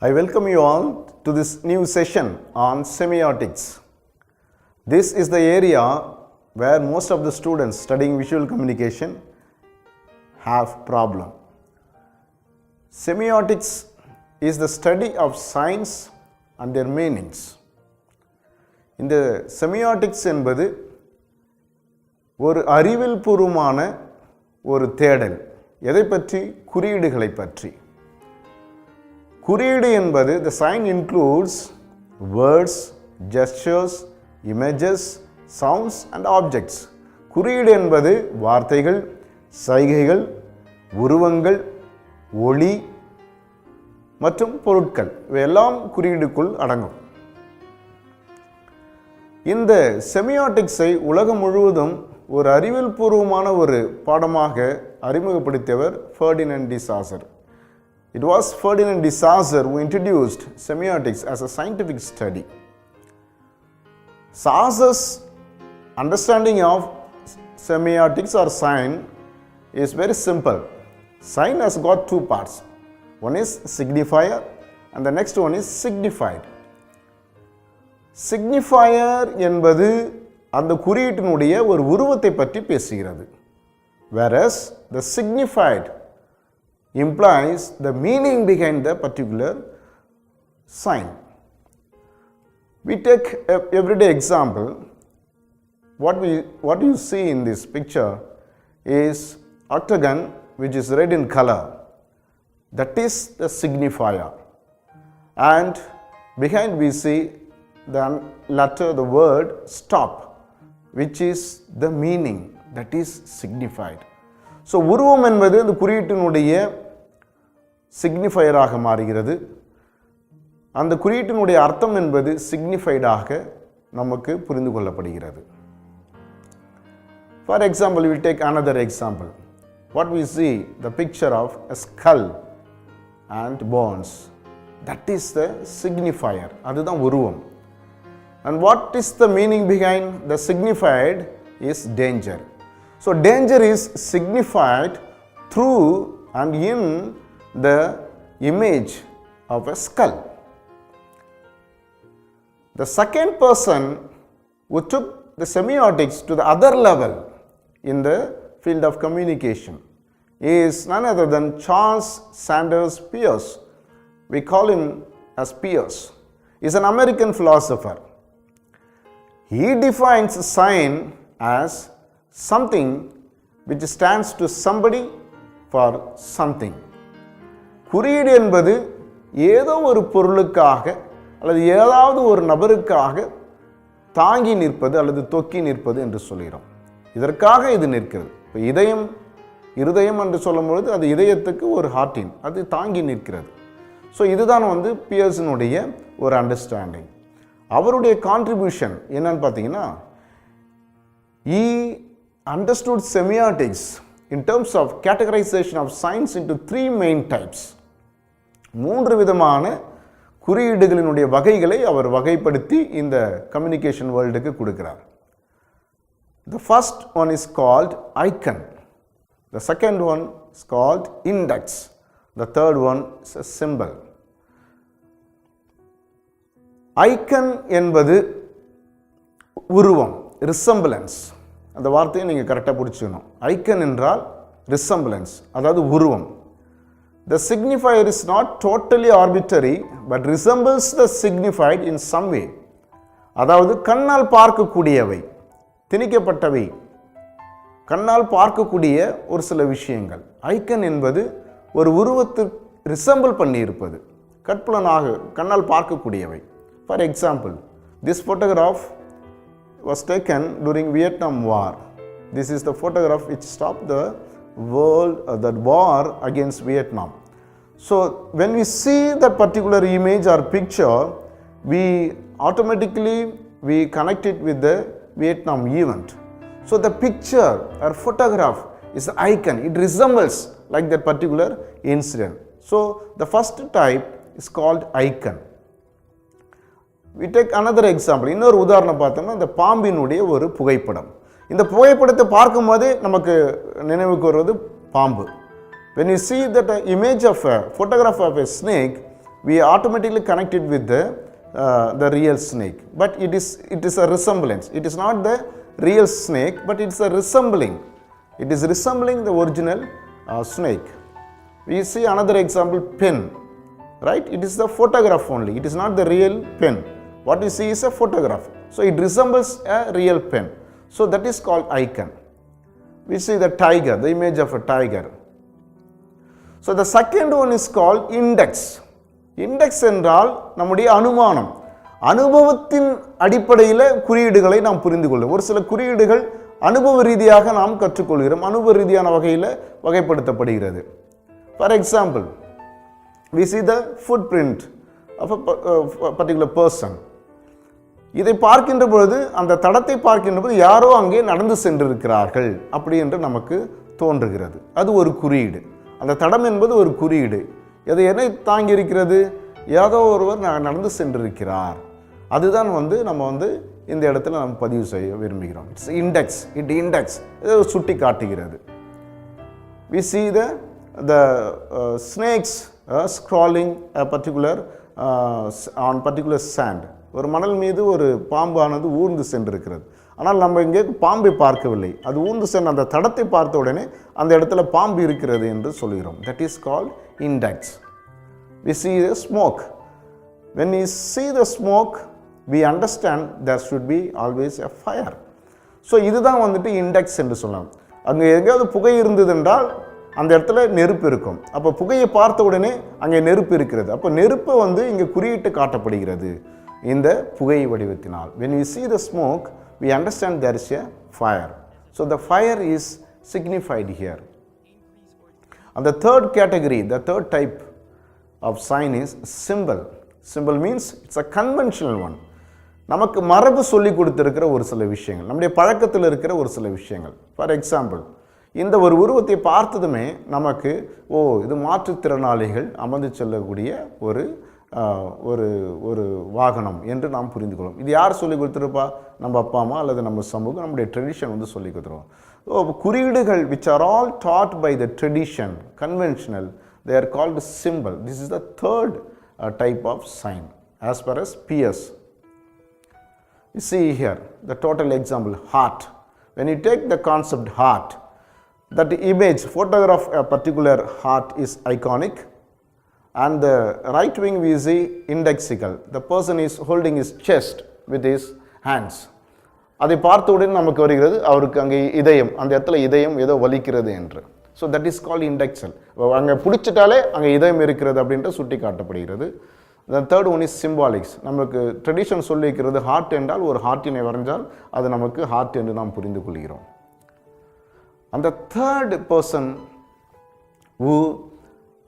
I welcome you all to this new session on semiotics. This is the area where most of the students studying visual communication have problem. Semiotics is the study of signs and their meanings. இந்த semiotics என்பது ஒரு அறிவியல் பூர்வமான ஒரு தேடல். எதை பற்றி? குறியீடுகளை பற்றி. குறியீடு என்பது the sign includes words, gestures, images, sounds and objects. குறியீடு என்பது வார்த்தைகள், சைகைகள், உருவங்கள், ஒளி மற்றும் பொருட்கள் இவையெல்லாம் குறியீடுக்குள் அடங்கும். இந்த செமியாட்டிக்ஸை உலகம் முழுவதும் ஒரு அறிவியல் பூர்வமான ஒரு பாடமாக அறிமுகப்படுத்தியவர் Ferdinand de Saussure. It was Ferdinand de Saussure who introduced semiotics as a scientific study. Saussure's understanding of semiotics or sign is very simple. Sign has got two parts. One is signifier and the next one is signified. Signifier என்பது அந்த குறியீட்டினுடைய ஒரு உருவத்தை பற்றி பேசுகிறது. Whereas the signified implies the meaning behind the particular sign. We take an everyday example. What you see in this picture is octagon which is red in color. That is the signifier. And behind we see the letter, the word stop, which is the meaning that is signified. So உருவம் என்பது இந்த குறியீட்டினுடைய சிக்னிஃபையராக மாறுகிறது. அந்த குறியீட்டினுடைய அர்த்தம் என்பது சிக்னிஃபைடாக நமக்கு புரிந்து கொள்ளப்படுகிறது. For example, we will take another example. What we see, the picture of a skull and bones. That is the signifier. அதுதான் உருவம். And what is the meaning behind the signified is danger. So danger is signified through and in the image of a skull. The second person who took the semiotics to the other level in the field of communication is none other than Charles Sanders Peirce. We call him as Peirce. He is an American philosopher. He defines a sign as something which stands to somebody for something. குறியீடு என்பது ஏதோ ஒரு பொருளுக்காக அல்லது ஏதாவது ஒரு நபருக்காக தாங்கி நிற்பது அல்லது தொக்கி நிற்பது என்று சொல்கிறோம். இதற்காக இது நிற்கிறது. இப்போ இருதயம் என்று சொல்லும் பொழுது அது இதயத்துக்கு ஒரு ஹார்ட்டின், அது தாங்கி நிற்கிறது. ஸோ இதுதான் பியர்ஸினுடைய ஒரு அண்டர்ஸ்டாண்டிங். அவருடைய கான்ட்ரிபியூஷன் என்னன்னு பார்த்தீங்கன்னா, he understood semiotics in terms of categorization of signs into three main types. மூன்று விதமான குறியீடுகளினுடைய வகைகளை அவர் வகைப்படுத்தி இந்த கம்யூனிகேஷன் வேர்ல்டுக்கு கொடுக்கிறார். The first one is called icon. The second one is called index. The third one is a symbol. Icon என்பது உருவம், resemblance. அந்த வார்த்தையை நீங்கள் கரெக்டாக பிடிச்சிக்கணும். ஐக்கன் என்றால் ரிசம்பிளன்ஸ், அதாவது உருவம். The signifier is not totally arbitrary but resembles the signified in some way. அதாவது கண்ணால் பார்க்கக்கூடியவை, திணிக்கப்பட்டவை, கண்ணால் பார்க்கக்கூடிய ஒரு சில விஷயங்கள். ஐக்கன் என்பது ஒரு உருவத்துக்கு ரிசம்பிள் பண்ணி இருப்பது, கற்பலனாக கண்ணால் பார்க்கக்கூடியவை. For example, this photograph was taken during Vietnam War. This is the photograph which stopped the world, the war against Vietnam. So when we see that particular image or picture, we automatically connect it with the Vietnam event. So the picture or photograph is the icon. It resembles like that particular incident. So the first type is called icon. We take another example. இன்னொரு உதாரணம் பார்த்தோம்னா, இந்த பாம்பினுடைய ஒரு புகைப்படம். இந்த புகைப்படத்தை பார்க்கும்போது நமக்கு நினைவுக்கு வருவது பாம்பு. When you see that image of a photograph of a snake, we automatically connect it with the real snake. But it is a resemblance. It is not the real snake, but it's a resembling. It is resembling the original snake. We see another example, pen, right? It is the photograph only. It is not the real pen. What you see is a photograph. So it resembles a real pen. So that is called icon. We see the tiger, the image of a tiger. So the second one is called index. Index என்றால் நம்முடைய அனுமானம், அனுபவத்தின் அடிப்படையில் குறியீடுகளை நாம் புரிந்து கொள்ளும். ஒரு சில குறியீடுகள் அனுபவ ரீதியாக நாம் கற்றுக்கொள்கிறோம், அனுபவ ரீதியான வகையில் வகைப்படுத்தப்படுகிறது. For example, we see the footprint of a particular person. இதை பார்க்கின்ற பொழுது, அந்த தடத்தை பார்க்கின்ற போது யாரோ அங்கே நடந்து சென்றிருக்கிறார்கள் அப்படி என்று நமக்கு தோன்றுகிறது. அது ஒரு குறியீடு. அந்த தடம் என்பது ஒரு குறியீடு. அது எதை தாங்கி இருக்கிறது? ஏதோ ஒருவர் நடந்து சென்றிருக்கிறார். அதுதான் நம்ம இந்த இடத்துல நம்ம பதிவு செய்ய விரும்புகிறோம். It's index. இண்டெக்ஸ் இதை சுட்டி காட்டுகிறது. we see the snakes crawling a particular on particular sand. ஒரு மணல் மீது ஒரு பாம்பானது ஊர்ந்து சென்றிருக்கிறது. ஆனால் நம்ம இங்கே பாம்பை பார்க்கவில்லை. அது ஊர்ந்து சென்ற அந்த தடத்தை பார்த்த உடனே அந்த இடத்துல பாம்பு இருக்கிறது என்று சொல்கிறோம். That is called index. we see the smoke. when we see the smoke, we understand there should be always a fire. So இதுதான் இண்டெக்ஸ் என்று சொல்லலாம். அங்கே எங்கேயாவது புகை இருந்தது என்றால் அந்த இடத்துல நெருப்பு இருக்கும். அப்போ புகையை பார்த்த உடனே அங்கே நெருப்பு இருக்கிறது. அப்போ நெருப்பு இங்கே குறியிட்டு காட்டப்படுகிறது இந்த புகை வடிவத்தினால். when we see the smoke, we understand there is a fire. So the fire is signified here. And the third category, the third type of sign is symbol. Symbol means it's a conventional one. நமக்கு மரபு சொல்லி கொடுத்திருக்கிற ஒரு சில விஷயங்கள், நம்முடைய பழக்கத்தில் இருக்கிற ஒரு சில விஷயங்கள். ஃபார் எக்ஸாம்பிள், இந்த ஒரு உருவத்தை பார்த்ததுமே நமக்கு இது மாற்றுத்திறனாளிகள் அமர்ந்து செல்லக்கூடிய ஒரு ஒரு ஒரு வாகனம் என்று நாம் புரிந்து கொள்ளும். இது யார் சொல்லி கொடுத்துருப்பா? நம்ம அப்பா அம்மா அல்லது நம்ம சமூகம், நம்முடைய ட்ரெடிஷன் சொல்லி கொடுத்துருவோம். குறியீடுகள் which are all taught by the tradition, conventional, they are called symbol. This is the third type of sign as far as PS. You see here the total example, heart. When you take the concept heart, that image, photograph a particular heart is iconic. And the right wing we see indexical. The person is holding his chest with his hands. அதை பார்த்த உடனே நமக்கு வருகிறது அவருக்கு அங்கே இதயம், அந்த இடத்துல இதயம் ஏதோ வலிக்கிறது என்று. So that is called indexical. அங்கே பிடிச்சிட்டாலே அங்கே இதயம் இருக்கிறது அப்படின்ட்டு சுட்டி காட்டப்படுகிறது. The third one is symbolics. நமக்கு ட்ரெடிஷன் சொல்லி இருக்கிறது ஹார்ட் என்றால் ஒரு ஹார்ட்டினை வரைஞ்சால் அது நமக்கு ஹார்ட் என்று நாம் புரிந்து கொள்கிறோம். And the third person who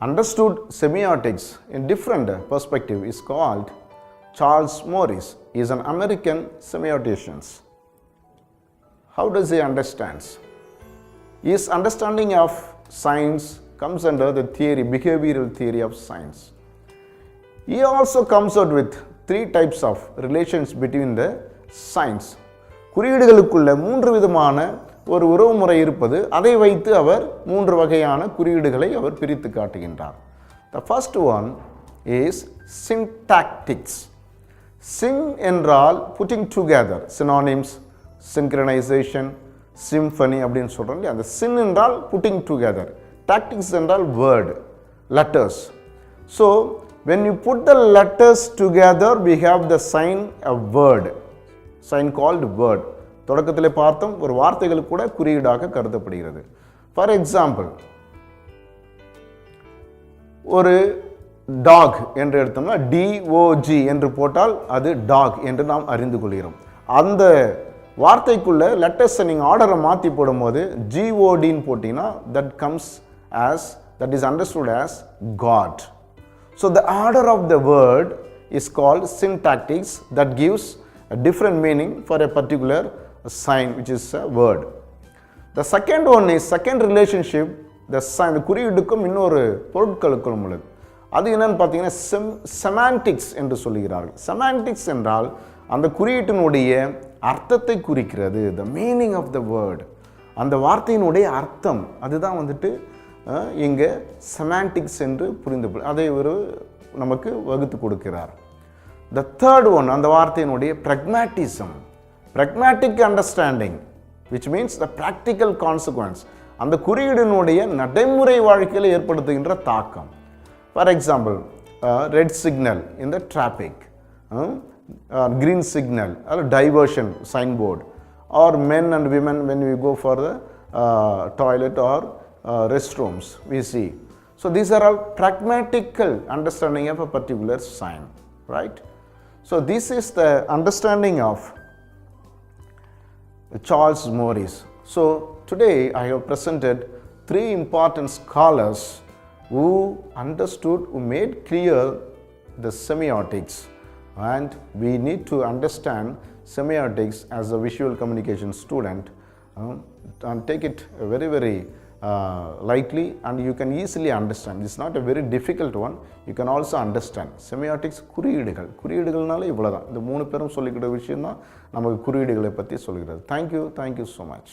understood semiotics in different perspective is called Charles Morris. He is an American semiotician. How does he understand? His understanding of science comes under the theory, behavioral theory of science. He also comes out with three types of relations between the signs. குறியீடுகளுக்குள்ள மூன்று விதமான ஒரு உறவுமுறை இருப்பது, அதை வைத்து அவர் மூன்று வகையான குறியீடுகளை அவர் பிரித்து காட்டுகின்றார். The first one is syntactics. Syn என்றால் putting together, synonyms, synchronization, symphony அப்படின்னு சொல்றோம் இல்லையா. அந்த syn என்றால் putting together, tactics என்றால் word, letters. So when you put the letters together, we have the sign, a word, sign called word. தொடக்கத்திலே பார்த்தோம், ஒரு வார்த்தைகள் கூட குறியீடாக கருதப்படுகிறது. ஃபார் எக்ஸாம்பிள், ஒரு டாக் என்று எடுத்தோம்னா DOG என்று போட்டால் அது டாக் என்று நாம் அறிந்து கொள்கிறோம். அந்த வார்த்தைக்குள்ள லெட்டர்ஸை நீங்கள் ஆர்டரை மாற்றி போடும்போது GODன்னு போட்டிங்கன்னா that is understood as God. So the order of the word is called syntactics, that gives a different meaning for a particular sign which is a word. The second one is second relationship, the sign, குறியீடுக்கும் இன்னொரு பொருட்களுக்கும் உள்ளது. அது என்னன்னு பார்த்தீங்கன்னா semantics என்று சொல்கிறார்கள். Semantics என்றால் அந்த குறியீட்டினுடைய அர்த்தத்தை குறிக்கிறது, the meaning of the word, அந்த வார்த்தையினுடைய அர்த்தம், அதுதான் இங்கே செமான்டிக்ஸ் என்று புரிந்து, அதை ஒரு நமக்கு வகுத்து கொடுக்கிறார். The third one, அந்த வார்த்தையினுடைய pragmatic understanding, which means the practical consequence. அந்த குறியீடினுடைய நடைமுறை வாழ்க்கையில் ஏற்படுத்துகின்ற தாக்கம். For example, red signal in the traffic, green signal or diversion signboard, or men and women when we go for the toilet or restrooms we see. So these are all pragmatical understanding of a particular sign, right? So this is the understanding of Charles Morris. So today I have presented 3 important scholars who understood, who made clear the semiotics, and we need to understand semiotics as a visual communication student and take it very lightly, and you can easily understand. It's not a very difficult one. You can also understand. Semiotics குறியீடுகள்னால இவ்வளவுதான். இந்த 3 பேரும் சொல்லிக்கிற விஷயம் தான் நமக்கு குறியீடுகளை பற்றி சொல்கிறது. Thank you so much.